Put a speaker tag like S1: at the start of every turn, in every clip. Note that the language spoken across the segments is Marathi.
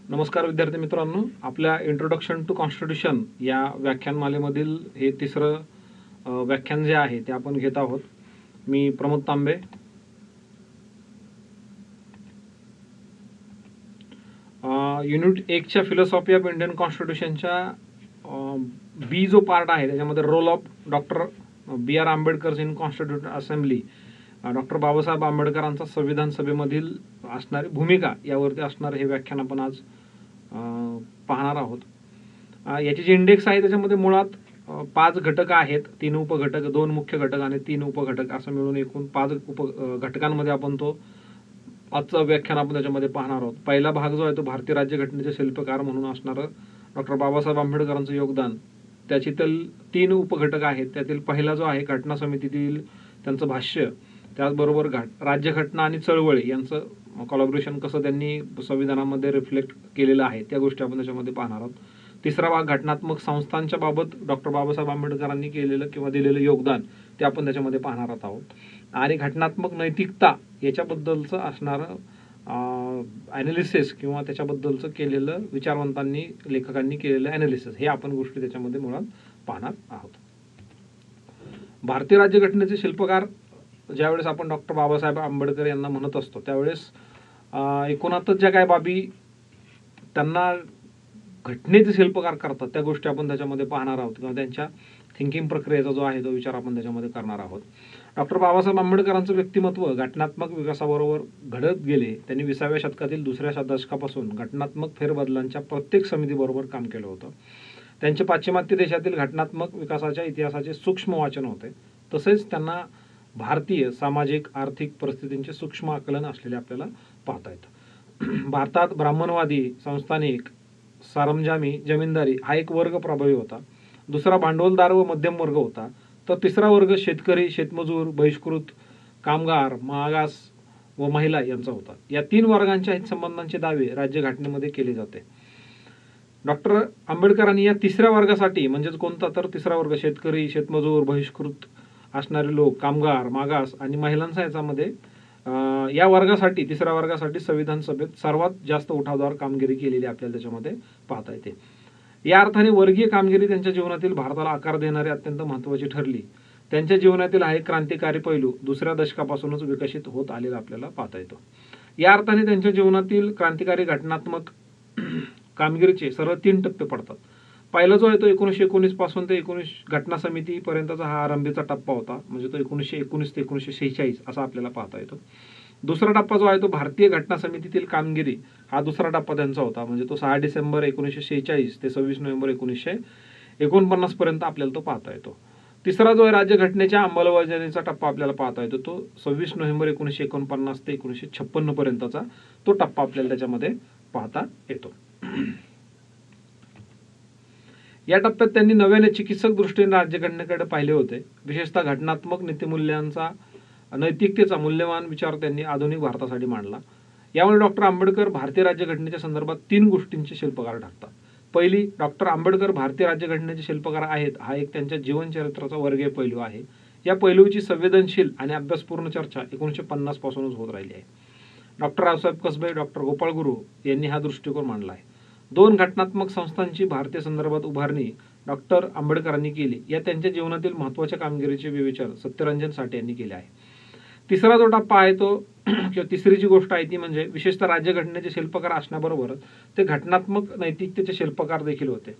S1: नमस्कार विद्यार्थी मित्रांनो, आपल्या इंट्रोडक्शन टू कॉन्स्टिट्यूशन या व्याख्यानमालेमधील हे तिसरं व्याख्यान जे आहे ते आपण घेत आहोत. मी प्रमोद तांबे. युनिट 1च्या फिलॉसॉफी ऑफ इंडियन कॉन्स्टिट्यूशनच्या बी जो पार्ट आहे त्याच्यामध्ये role of doctor B.R. Ambedkar in constitution assembly, doctor Babasaheb आंबेडकरांचा संविधान सभेमधील असणारी भूमिका यावरती असणारे हे व्याख्यान आपण आज पाहणार आहोत. याची जी इंडेक्स आहे त्याच्यामध्ये मुळात 5 घटक आहेत, 3 उपघटक, 2 मुख्य घटक आणि 3 उपघटक असं मिळून एकूण 5 घटकांमध्ये आपण तो आजचं व्याख्यान आपण त्याच्यामध्ये पाहणार आहोत. पहिला भाग जो आहे तो भारतीय राज्यघटनेचे शिल्पकार म्हणून असणारं डॉक्टर बाबासाहेब आंबेडकरांचं योगदान, त्याच्यातील 3 उपघटक आहेत. त्यातील पहिला जो आहे घटना समितीतील त्यांचं भाष्य, त्याचबरोबर राज्यघटना आणि चळवळी यांचं कोलॅबोरेशन कसं त्यांनी संविधानामध्ये रिफ्लेक्ट केलेलं आहे त्या गोष्टी आपण त्याच्यामध्ये पाहणार आहोत. तिसरा भाग घटनात्मक संस्थांच्या बाबत डॉक्टर बाबासाहेब आंबेडकरांनी केलेलं किंवा दिलेलं योगदान ते आपण त्याच्यामध्ये पाहणार आहोत. आणि घटनात्मक नैतिकता याच्याबद्दलचं असणारं ॲनालिसिस किंवा त्याच्याबद्दलचं केलेलं विचारवंतांनी लेखकांनी केलेलं ॲनालिसिस हे आपण गोष्टी त्याच्यामध्ये मुळात पाहणार आहोत. भारतीय राज्यघटनेचे शिल्पकार ज्यावेळेस आपण डॉक्टर बाबासाहेब आंबेडकर यांना म्हणत असतो त्यावेळेस एकूणातच ज्या काय बाबी त्यांना घटनेचे शिल्पकार करतात त्या गोष्टी आपण त्याच्यामध्ये पाहणार आहोत किंवा त्यांच्या थिंकिंग प्रक्रियेचा जो आहे तो विचार आपण त्याच्यामध्ये करणार आहोत. डॉक्टर बाबासाहेब आंबेडकरांचं व्यक्तिमत्व घटनात्मक विकासाबरोबर घडत गेले. त्यांनी 20व्या शतकातील दुसऱ्या दशकापासून घटनात्मक फेरबदलांच्या प्रत्येक समितीबरोबर काम केलं होतं. त्यांचे पाश्चिमात्य देशातील घटनात्मक विकासाच्या इतिहासाचे सूक्ष्म वाचन होते. तसेच त्यांना भारतीय सामाजिक आर्थिक परिस्थितींचे सूक्ष्म आकलन असलेले आपल्याला पाहता येतं. भारतात ब्राह्मणवादी, संस्थानिक, सरंजामी जमीनदारी हा एक वर्ग प्रभावी होता. दुसरा भांडवलदार व मध्यम वर्ग होता. तर तिसरा वर्ग शेतकरी, शेतमजूर, बहिष्कृत, कामगार, मागास व महिला यांचा होता. या 3 वर्गांच्या हितसंबंधांचे दावे राज्यघटनेमध्ये केले जाते. डॉक्टर आंबेडकरांनी या तिसऱ्या वर्गासाठी म्हणजेच कोणता तर तिसरा वर्ग शेतकरी, शेतमजूर, बहिष्कृत असणारे लोक, कामगार, मागास आणि महिलांचा याच्यामध्ये या वर्गासाठी तिसऱ्या वर्गासाठी संविधान सभेत सर्वात जास्त उठावदार कामगिरी केलेली आपल्याला त्याच्यामध्ये पाहता येते. या अर्थाने वर्गीय कामगिरी त्यांच्या जीवनातील भारताला आकार देणारी अत्यंत महत्त्वाची ठरली. त्यांच्या जीवनातील हा एक क्रांतिकारी पैलू दुसऱ्या दशकापासूनच विकसित होत आलेला आपल्याला पाहता येतो. या अर्थाने त्यांच्या जीवनातील क्रांतिकारी घटनात्मक कामगिरीचे सरळ 3 टप्पे पडतात. पहिला जो आहे तो 1919 पासून ते 19 घटना समितीपर्यंतचा हा आरंभीचा टप्पा होता, म्हणजे तो 1919 ते 1946 असा आपल्याला पाहता येतो. दुसरा टप्पा जो आहे तो भारतीय घटना समितीतील कामगिरी हा दुसरा टप्पा त्यांचा होता, म्हणजे तो 6 डिसेंबर 1946 ते 26 नोव्हेंबर 1949 पर्यंत आपल्याला तो पाहता येतो. तिसरा जो आहे राज्यघटनेच्या अंमलबजावणीचा टप्पा आपल्याला पाहता येतो, तो 26 नोव्हेंबर 1949 ते 1956 पर्यंतचा तो टप्पा आपल्याला त्याच्यामध्ये पाहता येतो. या टप्प्यात त्यांनी नव्याने चिकित्सक दृष्टीने राज्यघटनेकडे पाहिले होते. विशेषतः घटनात्मक नीतिमूल्यांचा नैतिकतेचा मूल्यवान विचार त्यांनी आधुनिक भारतासाठी मांडला. यामुळे डॉक्टर आंबेडकर भारतीय राज्यघटनेच्या संदर्भात 3 गोष्टींचे शिल्पकार ठरतात. पहिली, डॉक्टर आंबेडकर भारतीय राज्यघटनेचे शिल्पकार आहेत हा एक त्यांच्या जीवनचरित्राचा वर्गीय पैलू आहे. या पैलूची संवेदनशील आणि अभ्यासपूर्ण चर्चा 1950 पासूनच होत राहिली आहे. डॉक्टर रावसाहेब कसबे, डॉक्टर गोपाळ गुरु यांनी हा दृष्टिकोन मांडला आहे. 2 घटनात्मक संस्थांची भारतीय संदर्भात उभारणी डॉक्टर आंबेडकरांनी केली. या त्यांच्या जीवनातील महत्त्वाच्या कामगिरीचे विवेचन सत्यरंजन साठे यांनी केले आहे. तिसरा जो टप्पा आहे तो किंवा तिसरी जी गोष्ट आहे ती म्हणजे विशेषतः राज्यघटनेचे शिल्पकार असण्याबरोबर ते घटनात्मक नैतिकतेचे शिल्पकार देखील होते.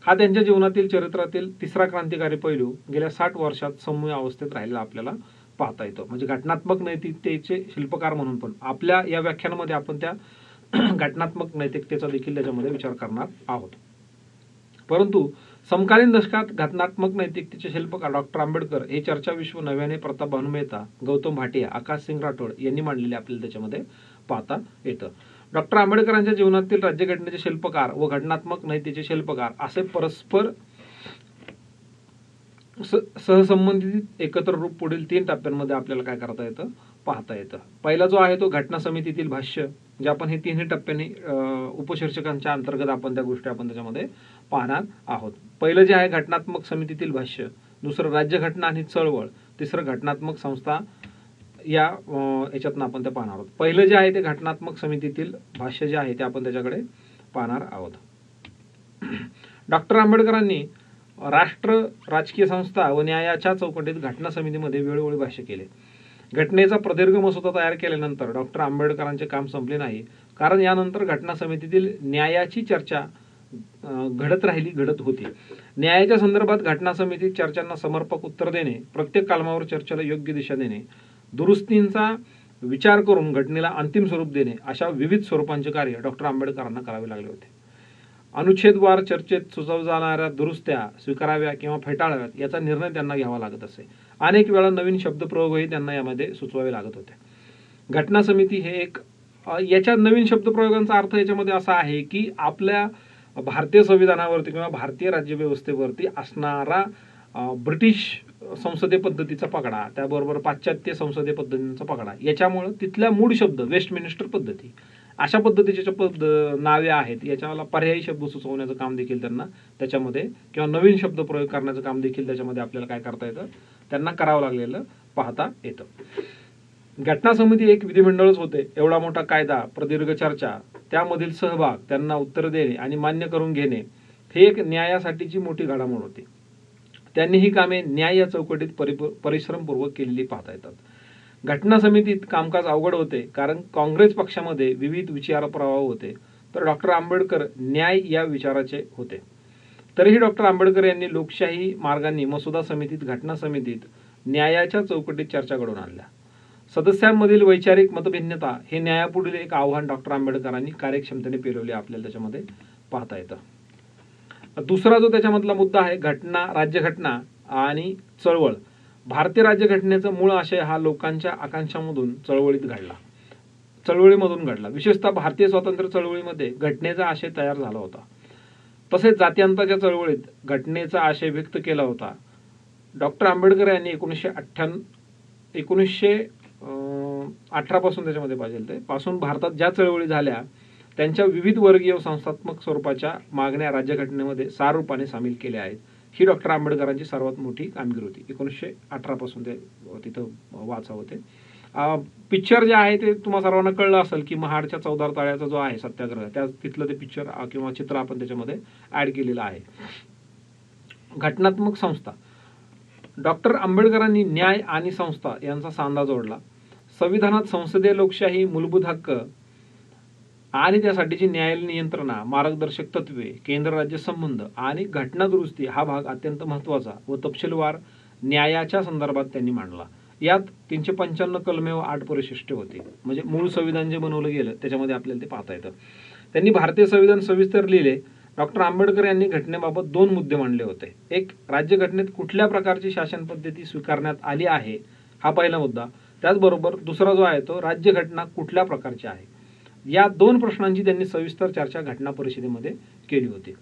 S1: हा त्यांच्या जीवनातील चरित्रातील तिसरा क्रांतिकारी पैलू गेल्या 60 वर्षात समूळ अवस्थेत राहिलेला आपल्याला पाहता येतो. म्हणजे घटनात्मक नैतिकतेचे शिल्पकार म्हणून पण आपल्या या व्याख्यानामध्ये आपण त्या घटनात्मक नैतिकतेचा देखील त्याच्यामध्ये विचार करणार आहोत. परंतु समकालीन दशकात घटनात्मक नैतिकतेचे शिल्पकार डॉक्टर आंबेडकर हे चर्चा विश्व नव्याने प्रताप भानू मेहता, गौतम भाटिया, आकाश सिंग राठोड यांनी मांडलेले आपल्याला त्याच्यामध्ये पाहता येतं. डॉक्टर आंबेडकरांच्या जीवनातील राज्यघटनेचे शिल्पकार व घटनात्मक नैतिकतेचे शिल्पकार असे परस्पर सहसंबंधित एकत्र रूप पुढील 3 टप्प्यांमध्ये आपल्याला काय करता येतं, पाहता येतं. पहिला जो आहे तो घटना समितीतील भाष्य, जे आपण हे 3 टप्प्यांनी उपशीर्षकांच्या अंतर्गत आपण त्या गोष्टी आपण त्याच्यामध्ये पाहणार आहोत. पहिलं जे आहे घटनात्मक समितीतील भाष्य, दुसरं राज्यघटना आणि चळवळ, तिसरं घटनात्मक संस्था या याच्यातनं आपण ते पाहणार आहोत. पहिलं जे आहे ते घटनात्मक समितीतील भाष्य जे आहे ते आपण त्याच्याकडे पाहणार आहोत. डॉक्टर आंबेडकरांनी राष्ट्र, राजकीय संस्था व न्यायाच्या चौकटीत घटना समितीमध्ये वेळोवेळी भाष्य केले. घटनेचा प्रदीर्घ मसुदा तयार केल्यानंतर डॉक्टर आंबेडकरांचे काम संपले नाही, कारण यानंतर घटना समितीतील न्यायाची चर्चा घडत होती. न्यायाच्या संदर्भात घटना समितीत चर्चांना समर्पक उत्तर देणे, प्रत्येक कलमावर चर्चेला योग्य दिशा देणे, दुरुस्तींचा विचार करून घटनेला अंतिम स्वरूप देणे अशा विविध स्वरूपांचे कार्य डॉक्टर आंबेडकरांना करावे लागले होते. अनुच्छेदवार चर्चेत सुचवल्या जाणाऱ्या दुरुस्त्या स्वीकाराव्या किंवा फेटाळाव्यात याचा निर्णय त्यांना घ्यावा लागत असे. अनेक वेळा नवीन शब्दप्रयोगही त्यांना यामध्ये सुचवावे लागत होते. घटना समिती हे एक याच्या नवीन शब्दप्रयोगांचा अर्थ याच्यामध्ये असा आहे की आपल्या भारतीय संविधानावरती किंवा भारतीय राज्यव्यवस्थेवरती असणारा ब्रिटिश संसदीय पद्धतीचा पगडा, त्याबरोबर पाश्चात्य संसदीय पद्धतीचा पगडा, याच्यामुळे तिथल्या मूळ शब्द वेस्टमिनिस्टर पद्धती अशा पद्धतीचे नावे आहेत, याच्याला पर्यायी शब्द सुचवण्याचं काम देखील त्यांना त्याच्यामध्ये किंवा नवीन शब्द प्रयोग करण्याचं काम देखील त्याच्यामध्ये आपल्याला काय करता येतं, त्यांना करावं लागलेलं पाहता येतं. घटना समिती एक विधिमंडळच होते. एवढा मोठा कायदा, प्रदीर्घ चर्चा, त्यामधील सहभाग, त्यांना उत्तर देणे आणि मान्य करून घेणे हे एक न्यायासाठीची मोठी घडामोड होती. त्यांनी ही कामे न्याय या चौकटीत परिश्रमपूर्वक केलेली पाहता येतात. घटना समितीत कामकाज अवघड होते, कारण काँग्रेस पक्षामध्ये विविध विचार प्रवाह होते, तर डॉक्टर आंबेडकर न्याय या विचाराचे होते. तरीही डॉक्टर आंबेडकर यांनी लोकशाही मार्गाने मसुदा समितीत, घटना समितीत न्यायाच्या चौकटीत चर्चा घडवून आणल्या. सदस्यांमधील वैचारिक मतभिन्नता हे न्यायापुढील एक आव्हान डॉक्टर आंबेडकरांनी कार्यक्षमतेने पेलवले आपल्याला त्याच्यामध्ये पाहता येतं. दुसरा जो त्याच्यामधला मुद्दा आहे घटना, राज्यघटना आणि चळवळ. भारतीय राज्यघटनेचा मूळ आशय हा लोकांच्या आकांक्षामधून चळवळीमधून घडला. विशेषतः भारतीय स्वातंत्र्य चळवळीमध्ये घटनेचा आशय तयार झाला होता. तसेच जातीयांताच्या चळवळीत घटनेचा आशय व्यक्त केला होता. डॉक्टर आंबेडकर यांनी 1918 पासून त्याच्यामध्ये पासून भारतात ज्या चळवळी झाल्या त्यांच्या विविध वर्गीय व संस्थात्मक स्वरूपाच्या मागण्या राज्यघटनेमध्ये साररूपाने सामील केल्या आहेत. ही डॉक्टर आंबेडकरांची सर्वात मोठी कामगिरी होती. 1918 पासून ते तिथं वाचावं होते. पिक्चर जे आहे ते तुम्हा सर्वांना कळलं असेल की महाडच्या 14 ताळ्याचा जो आहे सत्याग्रह, त्या तिथलं ते पिक्चर किंवा चित्र आपण त्याच्यामध्ये ऍड केलेलं आहे. घटनात्मक संस्था. डॉक्टर आंबेडकरांनी न्याय आणि संस्था यांचा सांधा जोडला. संविधानात संसदीय लोकशाही, मूलभूत हक्क आणि त्यासाठीची न्यायालयीन यंत्रणा, मार्गदर्शक तत्वे, केंद्र राज्य संबंध आणि घटना दुरुस्ती हा भाग अत्यंत महत्त्वाचा व तपशीलवार न्यायाच्या संदर्भात त्यांनी मांडला. यात 355 कलमे व 8 परिशिष्टे होती. म्हणजे मूळ संविधान जे बनवलं गेलं त्याच्यामध्ये आपल्याला ते पाहता येतं. त्यांनी भारतीय संविधान सविस्तर लिहिले. डॉक्टर आंबेडकर यांनी घटनेबाबत 2 मुद्दे मांडले होते. एक, राज्यघटनेत कुठल्या प्रकारची शासन पद्धती स्वीकारण्यात आली आहे हा पहिला मुद्दा. त्याचबरोबर दुसरा जो आहे तो राज्यघटना कुठल्या प्रकारची आहे. या 2 प्रश्नांची त्यांनी सविस्तर चर्चा घटना परिषदेमध्ये केली होती.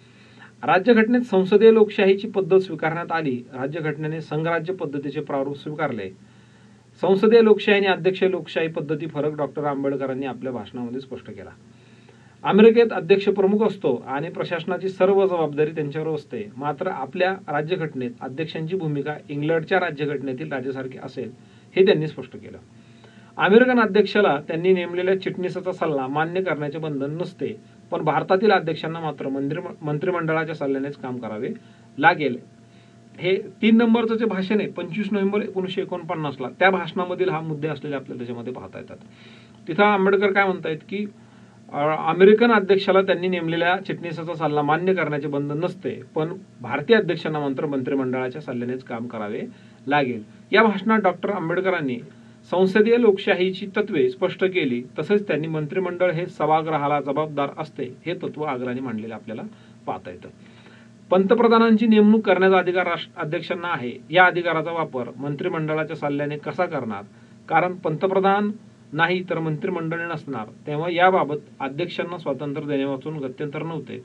S1: राज्यघटनेत संसदीय लोकशाहीची पद्धत स्वीकारण्यात आली. राज्यघटनेने संघराज्य पद्धतीचे प्रारूप स्वीकारले. संसदीय लोकशाही आणि अध्यक्षीय लोकशाही पद्धती फरक डॉक्टर आंबेडकरांनी आपल्या भाषणामध्ये स्पष्ट केला. अमेरिकेत अध्यक्ष प्रमुख असतो आणि प्रशासनाची सर्व जबाबदारी त्यांच्यावर असते. मात्र आपल्या राज्यघटनेत अध्यक्षांची भूमिका इंग्लंडच्या राज्यघटनेतील राजासारखी असेल हे त्यांनी स्पष्ट केलं. अमेरिकन अध्यक्षाला त्यांनी नेमलेल्या चिटणीसाचा सल्ला मान्य करण्याचे बंधन नसते, पण भारतातील अध्यक्षांना मात्र मंत्रिमंडळाच्या सल्ल्यानेच काम करावे लागेल. हे 3 नंबरचं जे भाषण आहे 25 नोव्हेंबर 1949ला, त्या भाषणामधील हा मुद्दे असलेले आपल्याला त्याच्यामध्ये पाहता येतात. तिथं आंबेडकर काय म्हणतायत की अमेरिकन अध्यक्षाला त्यांनी नेमलेल्या चिटणीसाचा सल्ला मान्य करण्याचे बंधन नसते, पण भारतीय अध्यक्षांना मात्र मंत्रिमंडळाच्या सल्ल्यानेच काम करावे लागेल. या भाषणात डॉक्टर आंबेडकरांनी संसदीय लोकशाहीची तत्वे स्पष्ट केली. तसेच त्यांनी मंत्रिमंडळ हे सभागृहाला जबाबदार असते हे तत्व आग्रहाने मांडलेले आपल्याला पाहता येतं. पंतप्रधानांची नेमणूक करण्याचा अधिकार अध्यक्षांना आहे. या अधिकाराचा वापर मंत्रिमंडळाच्या सल्ल्याने कसा करणार, कारण पंतप्रधान नाही तर मंत्रिमंडळ नसणार, तेव्हा याबाबत अध्यक्षांना स्वातंत्र्य देण्यापासून गत्यंतर नव्हते.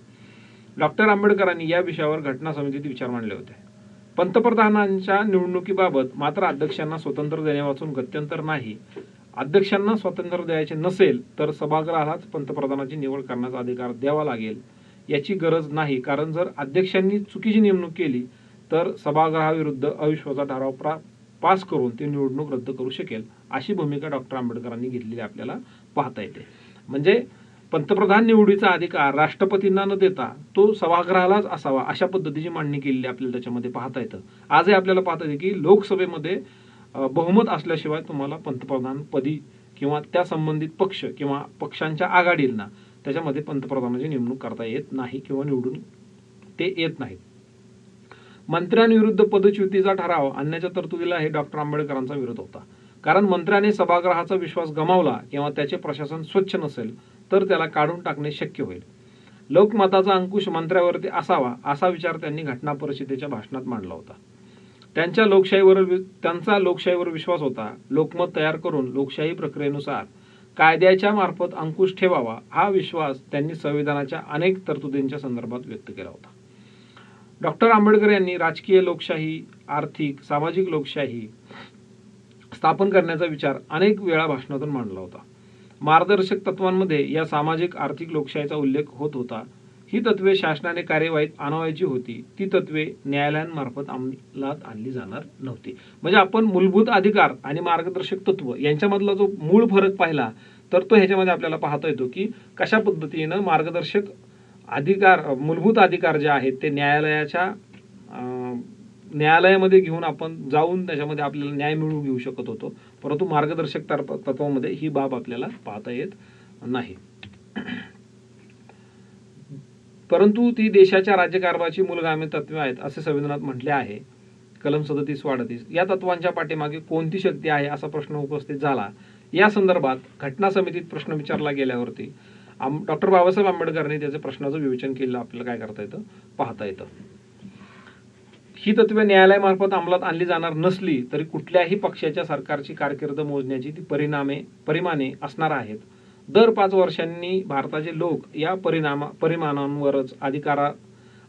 S1: डॉक्टर आंबेडकरांनी या विषयावर घटना समितीत विचार मांडले होते. पंतप्रधानांच्या निवडणुकीबाबत मात्र अध्यक्षांना स्वातंत्र्य देण्यापासून गत्यंतर नाही. अध्यक्षांना स्वातंत्र्य द्यायचे नसेल तर सभागृहालाच पंतप्रधानाची निवड करण्याचा अधिकार द्यावा लागेल. याची गरज नाही, कारण जर अध्यक्षांनी चुकीची नेमणूक केली तर सभागृहाविरुद्ध अविश्वासाचा ठराव पास करून ती निवडणूक रद्द करू शकेल. अशी भूमिका डॉक्टर आंबेडकरांनी घेतलेली आपल्याला पाहता येते. म्हणजे पंतप्रधान निवडीचा अधिकार राष्ट्रपतींना न देता तो सभागृहालाच असावा अशा पद्धतीची मांडणी केलेली आपल्याला त्याच्यामध्ये पाहता येतं. आजही आपल्याला पाहता येते की लोकसभेमध्ये बहुमत असल्याशिवाय तुम्हाला पंतप्रधान पदी किंवा त्या संबंधित पक्ष किंवा पक्षांच्या आघाडींना त्याच्यामध्ये पंतप्रधानाची नेमणूक करता येत नाही किंवा निवडून ते येत नाहीत. मंत्र्यांविरुद्ध पदच्युतीचा ठराव आणण्याच्या तरतुदीला हे डॉक्टर आंबेडकरांचा विरोध होता. कारण मंत्र्याने सभागृहाचा विश्वास गमावला किंवा त्याचे प्रशासन स्वच्छ नसेल तर त्याला काढून टाकणे शक्य होईल. लोकमताचा अंकुश मंत्र्यावरती असावा असा विचार त्यांनी घटना परिषदेच्या भाषणात मांडला होता. त्यांचा लोकशाहीवर विश्वास होता. लोकमत तयार करून लोकशाही प्रक्रियेनुसार कायद्याच्या मार्फत अंकुश ठेवावा हा विश्वास त्यांनी संविधानाच्या अनेक तरतुदींच्या संदर्भात व्यक्त केला होता. डॉक्टर आंबेडकर यांनी राजकीय लोकशाही, आर्थिक, सामाजिक लोकशाही स्थापन करण्याचा विचार अनेक वेळा भाषणातून मांडला होता. मार्गदर्शक तत्वांमध्ये या सामाजिक आर्थिक लोकशाहीचा उल्लेख होत होता. ही तत्वे शासनाने कार्यवाहीत आणावायची होती. ती तत्वे न्यायालयांमार्फत अंमलात आणली जाणार नव्हती. म्हणजे आपण मूलभूत अधिकार आणि मार्गदर्शक तत्व यांच्यामधला जो मूळ फरक पाहिला तर तो ह्याच्यामध्ये आपल्याला पाहता येतो की कशा पद्धतीनं मार्गदर्शक अधिकार, मूलभूत अधिकार जे आहेत ते न्यायालयामध्ये घेऊन आपण जाऊन त्याच्यामध्ये आपल्याला न्याय मिळवून घेऊ शकत होतो. परंतु मार्गदर्शक तत्वामध्ये ही बाब आपल्याला पाहता येत नाही. परंतु ती देशाच्या राज्यकारभाराची मूलगामी तत्वे आहेत असे संविधानात म्हटले आहे. कलम 37-38 या तत्वांच्या पाठीमागे कोणती शक्ती आहे असा प्रश्न उपस्थित झाला. या संदर्भात घटना समितीत प्रश्न विचारला गेल्यावरती डॉक्टर बाबासाहेब आंबेडकरांनी त्याच्या प्रश्नाचं विवेचन केलं. आपल्याला काय करता येतं, पाहता येतं. ही तत्वे न्यायालयामार्फत अंमलात आणली जाणार नसली तरी कुठल्याही पक्षाच्या सरकारची कारकीर्द मोजण्याची ती परिमाणे असणार आहेत. दर 5 वर्षांनी भारताचे लोक या परिमाणांवरच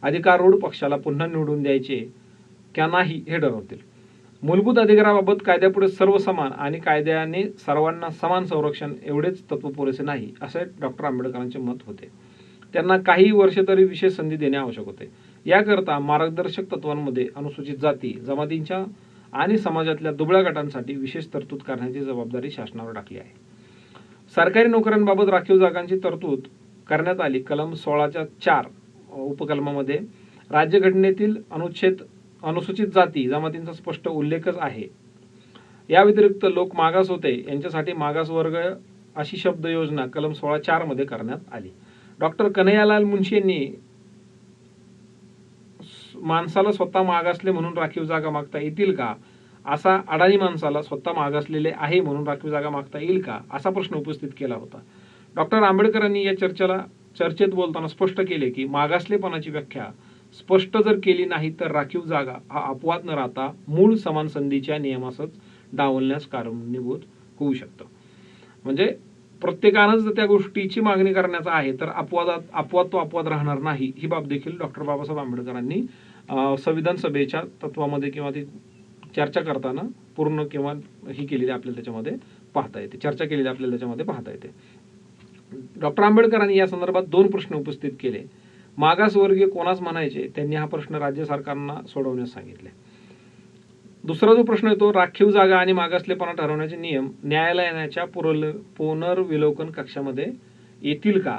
S1: अधिकारूढ पक्षाला पुन्हा निवडून द्यायचे का नाही हे ठरवतील. मूलभूत अधिकाराबाबत कायद्यापुढे सर्व समान आणि कायद्याने सर्वांना समान संरक्षण एवढेच तत्व पुरेसे नाही असे डॉक्टर आंबेडकरांचे मत होते. त्यांना काही वर्ष तरी विशेष संधी देणे आवश्यक होते. याकरता मार्गदर्शक तत्वांमध्ये अनुसूचित जाती, जमातींच्या आणि समाजातल्या दुबळ्या गटांसाठी विशेष तरतूद करण्याची जबाबदारी शासनावर टाकली आहे. सरकारी नोकऱ्यांबाबत राखीव जागांची तरतूद करण्यात आली. कलम 16(4) उपकलमामध्ये राज्यघटनेतील अनुसूचित जाती जमातींचा स्पष्ट उल्लेखच आहे. या व्यतिरिक्त लोक मागास होते यांच्यासाठी मागास वर्ग अशी शब्द योजना कलम 16(4) मध्ये करण्यात आली. डॉक्टर कन्हैयालाल मुंशी यांनी माणसाला स्वतः मागासले म्हणून राखीव जागा मागता येतील का, असा अडाणी माणसाला स्वतः मागासलेले आहे म्हणून राखीव जागा मागता येईल का असा प्रश्न उपस्थित केला होता. डॉक्टर आंबेडकरांनी या चर्चेत बोलताना स्पष्ट केले की मागासलेपणाची व्याख्या स्पष्ट जर केली नाही तर राखीव जागा हा अपवाद न राहता मूळ समान संधीच्या नियमासच डावलण्यास कारणीभूत होऊ शकतं. म्हणजे प्रत्येकानंच जर त्या गोष्टीची मागणी करण्याचा आहे तर अपवाद राहणार नाही. ही बाब देखील डॉक्टर बाबासाहेब आंबेडकरांनी संविधान सभेच्या तत्वामध्ये किंवा ती चर्चा करताना पूर्ण किंवा ही केलेली आपल्याला त्याच्यामध्ये पाहता येते, चर्चा केलेली आपल्याला त्याच्यामध्ये पाहता येते. डॉक्टर आंबेडकरांनी या संदर्भात 2 प्रश्न उपस्थित केले. मागासवर्गीय कोणास म्हणायचे त्यांनी हा प्रश्न राज्य सरकारना सोडवण्यास सांगितले. दुसरा जो प्रश्न येतो, राखीव जागा आणि मागासलेपणा ठरवण्याचे नियम न्यायालयाच्या पुनर्विलोकन कक्षामध्ये येतील का,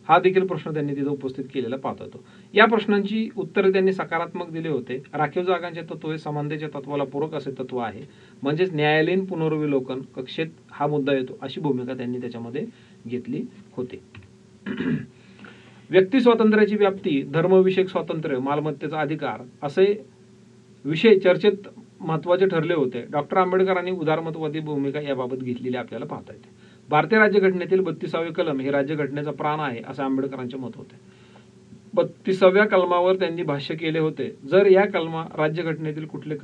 S1: हा देखील प्रश्न त्यांनी तिथे उपस्थित केलेला पाहता येतो. या प्रश्नांची उत्तरे त्यांनी सकारात्मक दिले होते. राखीव जागांचे तत्व हे समानतेच्या तत्वाला पूरक असे तत्व आहे, म्हणजेच न्यायालयीन पुनर्विलोकन कक्षेत हा मुद्दा येतो अशी भूमिका त्यांनी त्याच्यामध्ये घेतली होती. व्यक्ती स्वातंत्र्याची व्याप्ती, धर्मविषयक स्वातंत्र्य, मालमत्तेचा अधिकार असे विषय चर्चेत महत्वाचे ठरले होते. डॉक्टर आंबेडकरांनी उदारमतवादी भूमिका याबाबत घेतलेली आपल्याला पाहता येते. भारतीय राज्यघटनेतील 32वे कलम हे राज्यघटनेचा प्राण आहे असे आंबेडकरांचे मत होते. 32व्या कलमावर त्यांनी भाष्य केले होते. जर या राज्यघटनेतील कुठले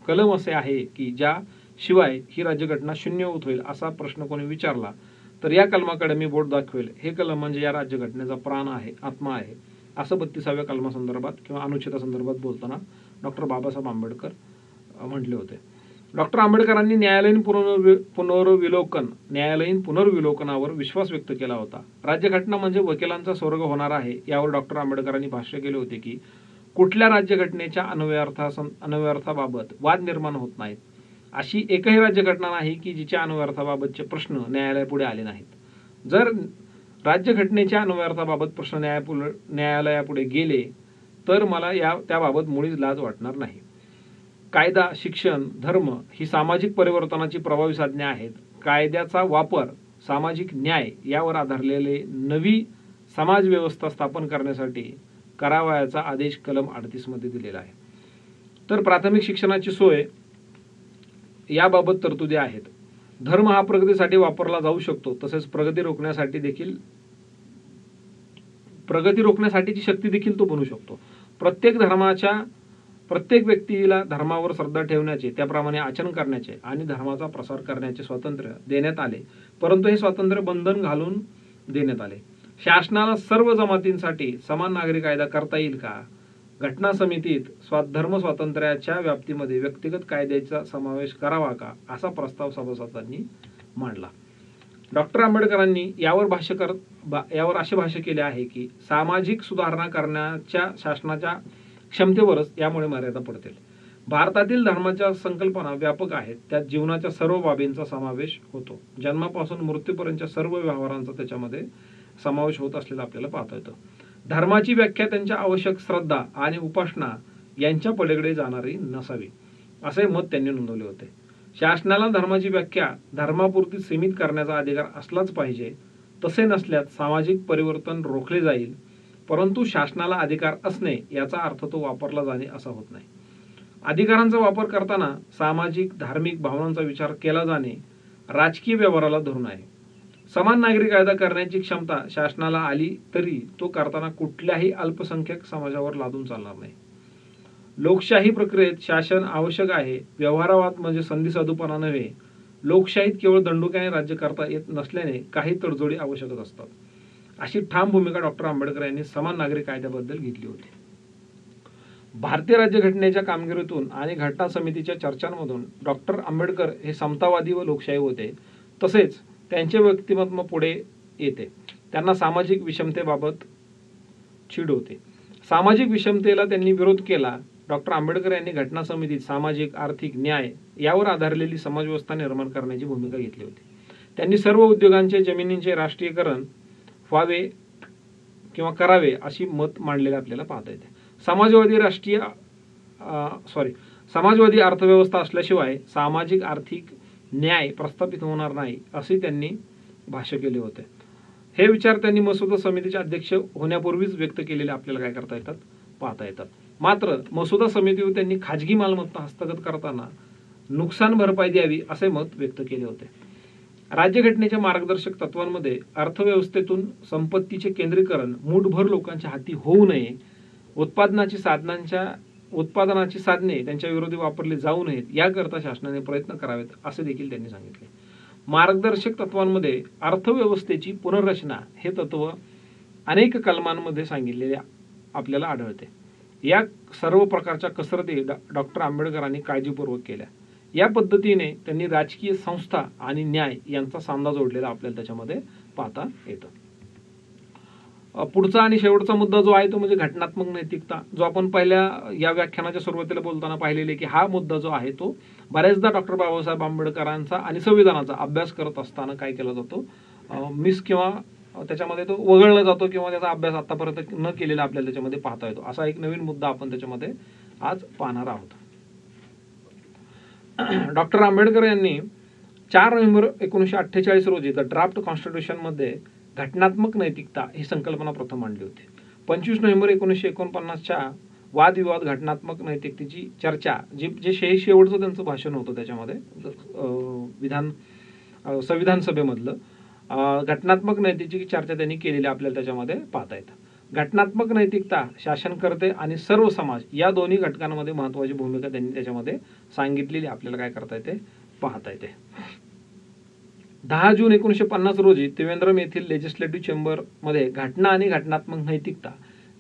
S1: कलम असे आहे की ज्या शिवाय ही राज्यघटना शून्यभूत होईल असा प्रश्न कोणी विचारला तर या कलमाकडे मी बोट दाखवेल. हे कलम म्हणजे या राज्यघटनेचा प्राण आहे, आत्मा आहे असं 32व्या कलमासंदर्भात किंवा अनुच्छेदासंदर्भात बोलताना डॉक्टर बाबासाहेब आंबेडकर म्हटले होते. डॉक्टर आंबेडकरांनी न्यायालयीन पुनर्विलोकनावर विश्वास व्यक्त केला होता. राज्यघटना म्हणजे वकिलांचा स्वर्ग होणार आहे यावर डॉक्टर आंबेडकरांनी भाष्य केले होते की कुठल्या राज्यघटनेच्या अन्वयार्थाबाबत वाद निर्माण होत नाहीत. अशी एकही राज्यघटना नाही की जिच्या अन्वयार्थाबाबतचे प्रश्न न्यायालयापुढे आले नाहीत. जर राज्यघटनेच्या अन्वयार्थाबाबत प्रश्न न्यायालयापुढे गेले तर मला त्याबाबत मुळीच लाज वाटणार नाही. कायदा, शिक्षण, धर्म ही सामाजिक परिवर्तनाची प्रभावी साधने आहेत. कायद्याचा वापर सामाजिक न्याय यावर आधारलेले नवी समाज व्यवस्था स्थापन करण्यासाठी करावयाचा आदेश कलम 38 मध्ये दिलेला आहे. तर प्राथमिक शिक्षणाची सोय याबाबत तरतुदी आहेत. धर्म हा प्रगतीसाठी वापरला जाऊ शकतो, तसेच प्रगती रोखण्यासाठीची शक्ती देखील तो बनू शकतो. प्रत्येक व्यक्तीला धर्मावर श्रद्धा ठेवण्याचे, त्याप्रमाणे आचरण करण्याचे आणि धर्माचा प्रसार करण्याचे स्वातंत्र्य देण्यात आले, परंतु हे स्वातंत्र्य बंधन घालून देण्यात आले. शासनाला सर्व जमातींसाठी समान नागरी कायदा करता येईल का? घटना समितीत धर्म स्वातंत्र्याच्या व्याप्तीमध्ये व्यक्तिगत कायद्याचा समावेश करावा का, असा प्रस्ताव सभासदांनी मांडला. डॉक्टर आंबेडकरांनी यावर असे भाष्य केले आहे की सामाजिक सुधारणा करण्याच्या शासनाच्या क्षमतेवरच यामुळे मर्यादा पडतील. भारतातील धर्माच्या संकल्पना व्यापक आहेत. त्यात जीवनाच्या सर्व बाबींचा समावेश होतो. जन्मापासून मृत्यूपर्यंतच्या सर्व व्यवहारांचा त्याच्यामध्ये समावेश होत असलेला आपल्याला पाहता येतो. धर्माची व्याख्या त्यांच्या आवश्यक श्रद्धा आणि उपासना यांच्या पलीकडे जाणारी नसावी, असे मत त्यांनी नोंदवले होते. शासनाला धर्माची व्याख्या धर्मापुरती सीमित करण्याचा अधिकार असलाच पाहिजे. तसे नसल्यास सामाजिक परिवर्तन रोखले जाईल, परंतु शासनाला अधिकार असणे याचा अर्थ तो वापरला जाणे असा होत नाही. अधिकारांचा वापर करताना सामाजिक धार्मिक भावनांचा विचार केला जाणे राजकीय व्यवहाराला धरून आहे. समान नागरी कायदा करण्याची क्षमता शासनाला आली तरी तो करताना कुठल्याही अल्पसंख्याक समाजावर लादून चालणार नाही. लोकशाही प्रक्रियेत शासन आवश्यक आहे. व्यवहारावाद म्हणजे संधी साधूपणा नव्हे. लोकशाहीत केवळ दंडुक्याने राज्य करता येत नसल्याने काही तडजोडी आवश्यकच असतात, अशी ठाम भूमिका डॉक्टर आंबेडकर यांनी समान नागरी कायद्याबद्दल घेतली होती. भारतीय राज्यघटनेच्या कामगिरीतून आणि घटना समितीच्या चर्चांमधून डॉक्टर आंबेडकर हे समतावादी व लोकशाही होते. तसेच त्यांचे व्यक्तिमत्व पुढे येते. त्यांना सामाजिक विषमतेबाबत चीड होते. सामाजिक विषमतेला त्यांनी विरोध केला. डॉक्टर आंबेडकर यांनी घटना समितीत सामाजिक, आर्थिक, न्याय यावर आधारलेली समाजव्यवस्था निर्माण करण्याची भूमिका घेतली होती. त्यांनी सर्व उद्योगांचे, जमिनींचे राष्ट्रीयकरण व्हावे किंवा करावे अशी मत मांडलेले आपल्याला पाहता येते. समाजवादी अर्थव्यवस्था असल्याशिवाय सामाजिक आर्थिक न्याय प्रस्थापित होणार नाही, असे त्यांनी भाष्य केले होते. हे विचार त्यांनी मसुदा समितीचे अध्यक्ष होण्यापूर्वीच व्यक्त केलेले आपल्याला काय करता येतात, पाहता येतात. मात्र मसुदा समितीवर त्यांनी खाजगी मालमत्ता हस्तगत करताना नुकसान भरपाई द्यावी असे मत व्यक्त केले होते. राज्यघटनेच्या मार्गदर्शक तत्वांमध्ये अर्थव्यवस्थेतून संपत्तीचे केंद्रीकरण मूठभर लोकांच्या हाती होऊ नये, उत्पादनाची साधने त्यांच्या विरोधी वापरली जाऊ नयेत याकरता शासनाने प्रयत्न करावेत, असे देखील त्यांनी सांगितले. मार्गदर्शक तत्वांमध्ये अर्थव्यवस्थेची पुनर्रचना हे तत्व अनेक कलमांमध्ये सांगितलेले आपल्याला आढळते. या सर्व प्रकारच्या कसरती डॉक्टर आंबेडकरांनी काळजीपूर्वक केल्या. या पद्धतीने त्यांनी राजकीय संस्था आणि न्याय यांचा सांधा जोडलेला आपल्याला त्याच्यामध्ये पाहता येतं. पुढचा आणि शेवटचा मुद्दा जो आहे तो म्हणजे घटनात्मक नैतिकता, जो आपण पहिल्या या व्याख्यानाच्या सुरुवातीला बोलताना पाहिलेले की हा मुद्दा जो आहे तो बऱ्याचदा डॉक्टर बाबासाहेब आंबेडकरांचा आणि संविधानाचा अभ्यास करत असताना काय केला जातो, मिस किंवा त्याच्यामध्ये तो वगळला जातो किंवा त्याचा अभ्यास आतापर्यंत न केलेला आपल्याला त्याच्यामध्ये पाहता येतो. असा एक नवीन मुद्दा आपण त्याच्यामध्ये आज पाहणार आहोत. डॉक्टर आंबेडकर यांनी 4 नोव्हेंबर 1948 रोजी द ड्राफ्ट कॉन्स्टिट्यूशन मध्ये घटनात्मक नैतिकता ही संकल्पना प्रथम मांडली होती. 25 नोव्हेंबर 1949च्या वादविवाद घटनात्मक नैतिकतेची चर्चा जे शेवटचं त्यांचं भाषण होतं त्याच्यामध्ये संविधान सभेमधलं घटनात्मक नैतिकतेची चर्चा त्यांनी केलेली आपल्याला त्याच्यामध्ये पाहता येतं. घटनात्मक नैतिकता, शासनकर्ते आणि सर्व समाज या दोन्ही घटकांमध्ये महत्त्वाची भूमिका त्यांनी त्याच्यामध्ये सांगितलेली आपल्याला काय करता येते, पाहता येते. 10 जून 1950 रोजी त्रिवेंद्रम येथील लेजिस्लेटिव्ह चेंबर मध्ये घटना आणि घटनात्मक नैतिकता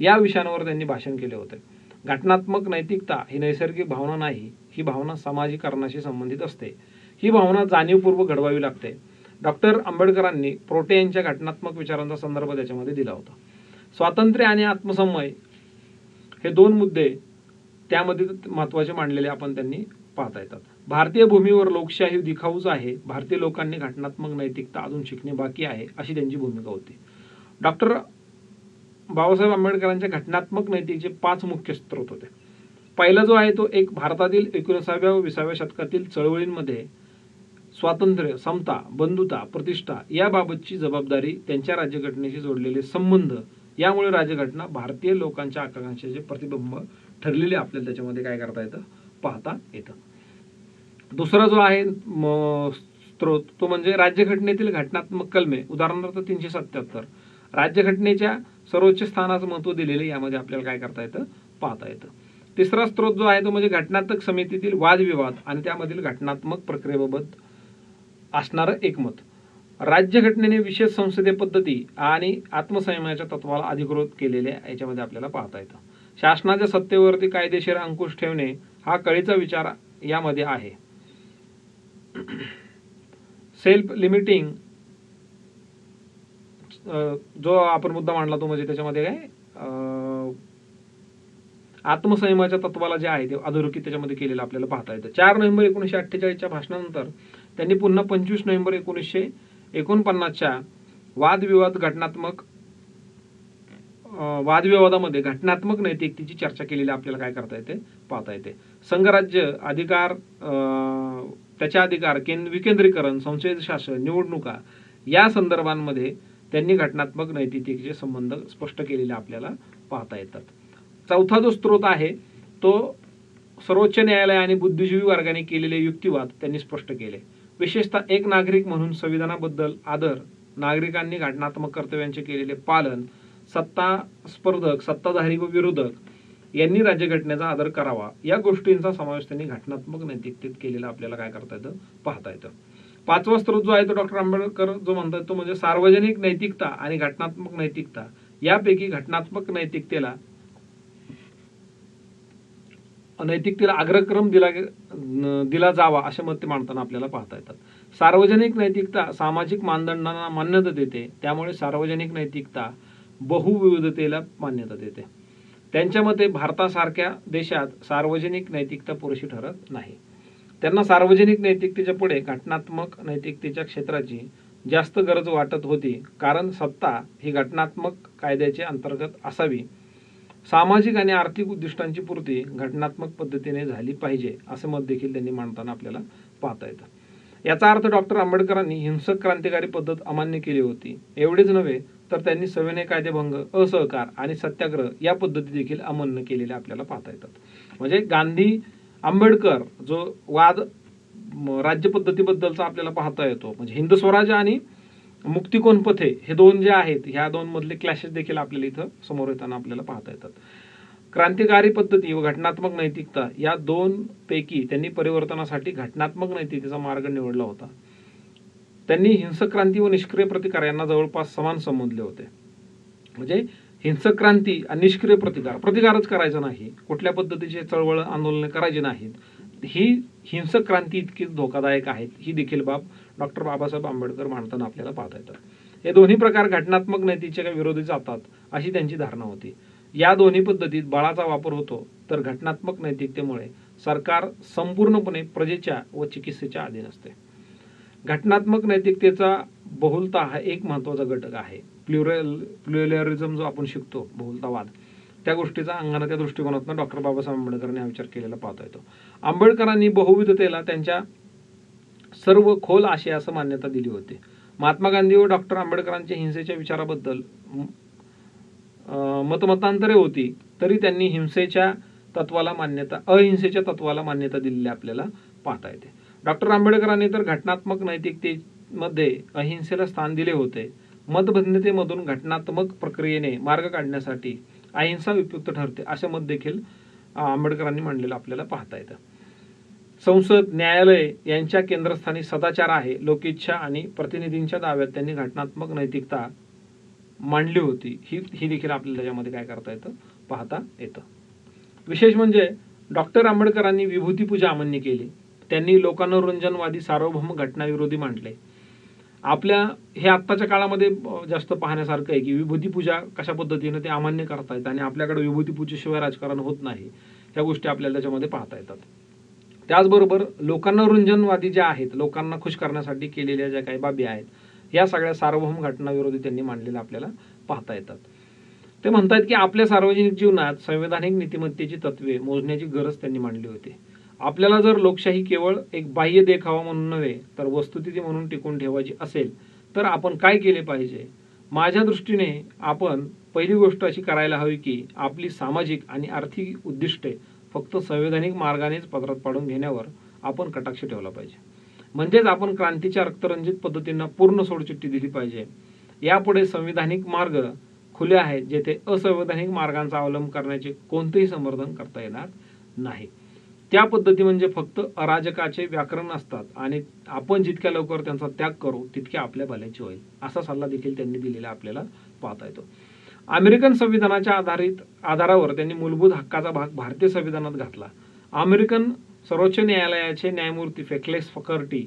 S1: या विषयांवर त्यांनी भाषण केले होते. घटनात्मक नैतिकता ही नैसर्गिक भावना नाही, ही भावना सामाजिकरणाशी संबंधित असते. ही भावना जाणीवपूर्वक घडवावी लागते. डॉक्टर आंबेडकरांनी प्रोटे यांच्या घटनात्मक विचारांचा संदर्भ त्याच्यामध्ये दिला होता. स्वातंत्र्य आणि आत्मसंमय हे 2 मुद्दे त्यामध्ये महत्त्वाचे मांडलेले आपण त्यांनी पाहता येतात. भारतीय भूमीवर लोकशाही दिखाऊच आहे, भारतीय लोकांनी घटनात्मक नैतिकता अजून शिकणे बाकी आहे, अशी त्यांची भूमिका होती. डॉक्टर बाबासाहेब आंबेडकरांच्या घटनात्मक नैतिकतेचे 5 मुख्य स्रोत होते. पहिला जो आहे तो एक भारतातील 19व्या व 20व्या शतकातील चळवळींमध्ये स्वातंत्र्य, समता, बंधुता, प्रतिष्ठा याबाबतची जबाबदारी, त्यांच्या राज्यघटनेशी जोडलेले संबंध, यामुळे राज्यघटना भारतीय लोकांच्या आकांक्षांचे प्रतिबिंब ठरलेले आपल्याला त्याच्यामध्ये काय करता येतं, पाहता येतं. दुसरा जो आहे स्रोत तो म्हणजे राज्यघटनेतील घटनात्मक कलमे, उदाहरणार्थ 377 राज्यघटनेच्या सर्वोच्च स्थानाचं महत्व दिलेले यामध्ये आपल्याला काय करता येतं, पाहता येतं. तिसरा स्रोत जो आहे तो म्हणजे घटनात्मक समितीतील वादविवाद आणि त्यामधील घटनात्मक प्रक्रियेबाबत असणारं एकमत. राज्यघटनेने विशेष संसदीय पद्धती आणि आत्मसंयमाच्या तत्वाला अधिकृत केलेले याच्यामध्ये आपल्याला पाहता येतं. शासनाच्या सत्तेवरती कायदेशीर अंकुश ठेवणे हा कळीचा विचार यामध्ये आहे. सेल्फ लिमिटिंग जो आपण मुद्दा मांडला तो म्हणजे त्याच्यामध्ये काय आत्मसंयमाच्या तत्वाला जे आहे ते अधोरेखित त्याच्यामध्ये केलेलं आपल्याला पाहता येतं. 4 नोव्हेंबर 1948च्या भाषणानंतर त्यांनी पुन्हा 25 नोव्हेंबर 1949च्या वादविवादामध्ये घटनात्मक नैतिकतेची चर्चा केलेली आपल्याला काय करता येते, पाहता येते. संघराज्य अधिकार, त्याच्या अधिकार विकेंद्रीकरण, संसदीय शासन, निवडणुका या संदर्भांमध्ये त्यांनी घटनात्मक नैतिकतेचे संबंध स्पष्ट केलेले आपल्याला पाहता येतात. चौथा जो स्रोत आहे तो सर्वोच्च न्यायालय आणि बुद्धिजीवी वर्गाने केलेले युक्तिवाद त्यांनी स्पष्ट केले. विशेषतः एक नागरिक म्हणून संविधानाबद्दल आदर, नागरिकांनी घटनात्मक कर्तव्यांचे केलेले पालन, सत्ता स्पर्धक, सत्ताधारी व विरोधक यांनी राज्यघटनेचा आदर करावा, या गोष्टींचा समावेश त्यांनी घटनात्मक नैतिकतेत केलेला आपल्याला काय करता येतं, पाहता येतं. 5वा स्रोत जो आहे तो डॉक्टर आंबेडकर जो म्हणतात तो म्हणजे सार्वजनिक नैतिकता आणि घटनात्मक नैतिकता, यापैकी घटनात्मक नैतिकतेला अग्रक्रम दिला जावा असे मत मांडताना आपल्याला पाहता येतात. सार्वजनिक नैतिकता सामाजिक मानदंडांना मान्यता देते, त्यामुळे सार्वजनिक नैतिकता बहुविविधतेला मान्यता देते. त्यांच्या मते भारतासारख्या देशात सार्वजनिक नैतिकता पुरेशी ठरत नाही. त्यांना सार्वजनिक नैतिकतेच्या पुढे घटनात्मक नैतिकतेच्या क्षेत्राची जास्त गरज वाटत होती, कारण सत्ता ही घटनात्मक कायद्याच्या अंतर्गत असावी, सामाजिक आणि आर्थिक उद्दिष्टांची पूर्ती घटनात्मक पद्धतीने झाली पाहिजे असे मत देखील त्यांनी मांडताना आपल्याला पाहता येतं. याचा अर्थ डॉक्टर आंबेडकरांनी हिंसक क्रांतिकारी पद्धत अमान्य केली होती. एवढेच नव्हे तर त्यांनी सविनय कायदेभंग, असहकार आणि सत्याग्रह या पद्धती देखील अमान्य केलेल्या आपल्याला पाहता येतात. म्हणजे गांधी आंबेडकर जो वाद राज्य पद्धतीबद्दलचा आपल्याला पाहता येतो, म्हणजे हिंद स्वराज्य आणि मुक्तिकोन पथे हे दोन जे आहेत, ह्या दोन मधले क्लॅशेस देखील आपल्याला इथं समोर येताना आपल्याला पाहता येतात. क्रांतिकारी पद्धती व घटनात्मक नैतिकता या 2 पैकी त्यांनी परिवर्तनासाठी घटनात्मक नैतिकतेचा मार्ग निवडला होता. त्यांनी हिंसक क्रांती व निष्क्रिय प्रतिकार यांना जवळपास समान समजले होते. म्हणजे हिंसक क्रांती आणि निष्क्रिय प्रतिकारच करायचा नाही, कुठल्या पद्धतीचे चळवळ आंदोलन करायचे नाहीत, ही हिंसक क्रांती इतकी धोकादायक आहेत, ही देखील बाब डॉक्टर बाबासाहेब आंबेडकर मांडताना आपल्याला पाहता येतात. हे दोन्ही प्रकार घटनात्मक नैतिकतेच्या विरोधी जातात अशी त्यांची धारणा होती. या दोन्ही पद्धतीत बळाचा वापर होतो, तर घटनात्मक नैतिकतेमुळे सरकार संपूर्णपणे प्रजेच्या व चिकित्सेच्या अधीन असते. घटनात्मक नैतिकतेचा बहुलता हा एक महत्त्वाचा घटक आहे. प्लुरलिझम जो आपण शिकतो, बहुलतावाद, त्या गोष्टीचा अंगाने त्या दृष्टिकोनातून डॉक्टर बाबासाहेब आंबेडकरांनी हा विचार केलेला पाहता येतो. आंबेडकरांनी बहुविधतेला त्यांच्या सर्व खोल आशयास मान्यता दिली होती. महात्मा गांधी व डॉक्टर आंबेडकरांच्या हिंसेच्या विचाराबद्दल मतमतांतरे होती, तरी त्यांनी अहिंसेच्या तत्वाला मान्यता दिलेली आपल्याला पाहता येते. डॉक्टर आंबेडकरांनी तर घटनात्मक नैतिकतेमध्ये अहिंसेला स्थान दिले होते. मतभिन्नतेमधून घटनात्मक प्रक्रियेने मार्ग काढण्यासाठी अहिंसा उपयुक्त ठरते असे मत देखील आंबेडकरांनी मांडलेलं आपल्याला पाहता येतं. संसद, न्यायालय यांच्या केंद्रस्थानी सदाचार आहे, लोकेच्छा आणि प्रतिनिधींच्या दाव्यात त्यांनी घटनात्मक नैतिकता मांडली होती. ही देखील आपल्याला त्याच्यामध्ये काय करता येतं, पाहता येतं. विशेष म्हणजे डॉक्टर आंबेडकरांनी विभूती पूजा अमान्य केली. त्यांनी लोकानुरंजनवादी सार्वभौम घटनाविरोधी मांडले. आपल्या हे आत्ताच्या काळामध्ये जास्त पाहण्यासारखं आहे की विभूती पूजा कशा पद्धतीने ते अमान्य करतायत आणि आपल्याकडे विभूती पूजेशिवाय राजकारण होत नाही, ह्या गोष्टी आपल्याला त्याच्यामध्ये पाहता येतात. त्याचबरोबर लोकांना रंजनवादी ज्या आहेत, लोकांना खुश करण्यासाठी केलेल्या ज्या काही बाबी आहेत, या सगळ्या सार्वभौम घटनाविरोधी त्यांनी मांडलेल्या आपल्याला पाहता येतात. ते म्हणतात की आपल्या सार्वजनिक जीवनात संवैधानिक नीतिमत्तेची तत्वे मोजण्याची गरज त्यांनी मांडली होती. आपल्याला जर लोकशाही केवळ एक बाह्य देखावा म्हणून नव्हे तर वस्तुस्थिती म्हणून टिकून ठेवायची असेल तर आपण काय केले पाहिजे? माझ्या दृष्टीने आपण पहिली गोष्ट अशी करायला हवी की आपली सामाजिक आणि आर्थिक उद्दिष्टे फक्त संवैधानिक मार्गानेच पदरात पाडून घेण्यावर आपण कटाक्ष ठेवला पाहिजे. म्हणजेच आपण क्रांतीच्या रक्तरंजित पद्धतींना पूर्ण सोडचिठ्ठी दिली पाहिजे. यापुढे संविधानिक मार्ग खुले आहेत जेथे असंवैधानिक मार्गांचा अवलंब करण्याचे कोणतेही समर्थन करता येणार नाही. त्या पद्धती म्हणजे फक्त अराजकाचे व्याकरण असतात आणि आपण जितक्या लवकर त्यांचा त्याग करू तितक्या आपल्या भल्याचे होईल, असा सल्ला देखील त्यांनी दिलेला आपल्याला पाहता येतो. अमेरिकन संविधानाच्या आधारावर त्यांनी मूलभूत हक्काचा भाग भारतीय संविधानात घातला. अमेरिकन सर्वोच्च न्यायालयाचे न्यायमूर्ती फेकलेस फकर्टी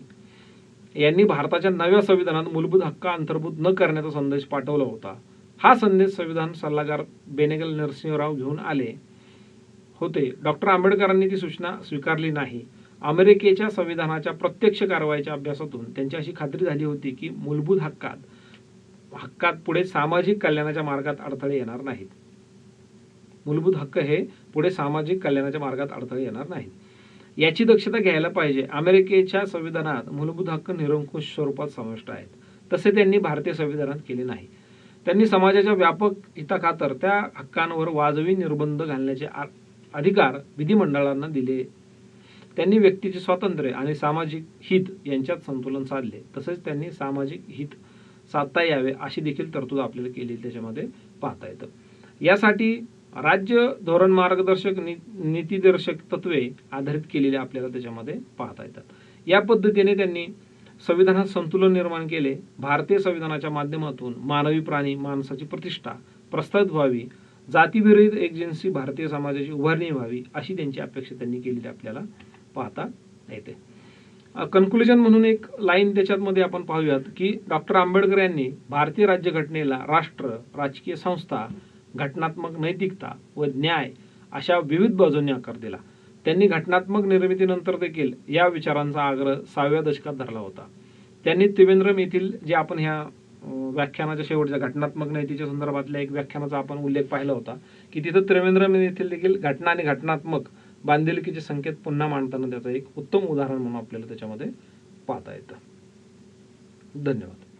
S1: यांनी भारताच्या नव्या संविधानात मूलभूत हक्क अंतर्भूत न करण्याचा संदेश पाठवला होता. हा संदेश संविधान सल्लागार बेनेगल नरसिंहराव घेऊन आले होते. डॉक्टर आंबेडकरांनी ती सूचना स्वीकारली नाही. अमेरिकेच्या संविधानाच्या प्रत्यक्ष कारवाईच्या अभ्यासातून त्यांची अशी खात्री झाली होती की मूलभूत हक्कात पुढे सामाजिक कल्याणाच्या मार्गात अडथळे येणार नाहीत. मूलभूत हक्क हे पुढे सामाजिक कल्याणाच्या मार्गात अडथळे येणार नाहीत याची दक्षता घ्यायला पाहिजे. अमेरिकेच्या संविधानात मूलभूत हक्क निरंकुश स्वरूपात समाविष्ट आहेत, तसे त्यांनी भारतीय संविधानात केले नाही. त्यांनी समाजाच्या व्यापक हिताखातर त्या हक्कांवर वाजवी निर्बंध घालण्याचे अधिकार विधिमंडळांना दिले. त्यांनी व्यक्तीचे स्वातंत्र्य आणि सामाजिक हित यांच्यात संतुलन साधले. तसेच त्यांनी सामाजिक हित साधता यावे अशी देखील तरतूद आपल्याला केली त्याच्यामध्ये पाहता येतं. यासाठी राज्य धोरण मार्गदर्शक नीतिदर्शक तत्वे आधारित केलेले आपल्याला त्याच्यामध्ये पाहता येतात. या पद्धतीने त्यांनी संविधानात संतुलन निर्माण केले. भारतीय संविधानाच्या माध्यमातून मानवी प्राणी माणसाची प्रतिष्ठा प्रस्थापित व्हावी, जातीविरहित एकजिन्सी भारतीय समाजाची उभारणी व्हावी अशी त्यांची अपेक्षा त्यांनी केलेली आपल्याला पाहता येते. कन्क्लुजन म्हणून एक लाईन त्याच्यामध्ये आपण पाहूयात की डॉक्टर आंबेडकर यांनी भारतीय राज्यघटनेला राष्ट्र, राजकीय संस्था, घटनात्मक नैतिकता व न्याय अशा विविध बाजूंनी आकार दिला. त्यांनी घटनात्मक निर्मितीनंतर देखील या विचारांचा आग्रह 6व्या दशकात धरला होता. त्यांनी त्रिवेंद्रम येथील जे आपण ह्या व्याख्यानाच्या शेवटच्या घटनात्मक नैतिकतेच्या संदर्भातल्या एक व्याख्यानाचा आपण उल्लेख पाहिला होता की तिथं त्रिवेंद्रम येथील देखील घटना आणि घटनात्मक बांधिलकीचे संकेत पुन्हा मांडताना त्याचं एक उत्तम उदाहरण म्हणून आपल्याला त्याच्यामध्ये पाहता येतं. धन्यवाद.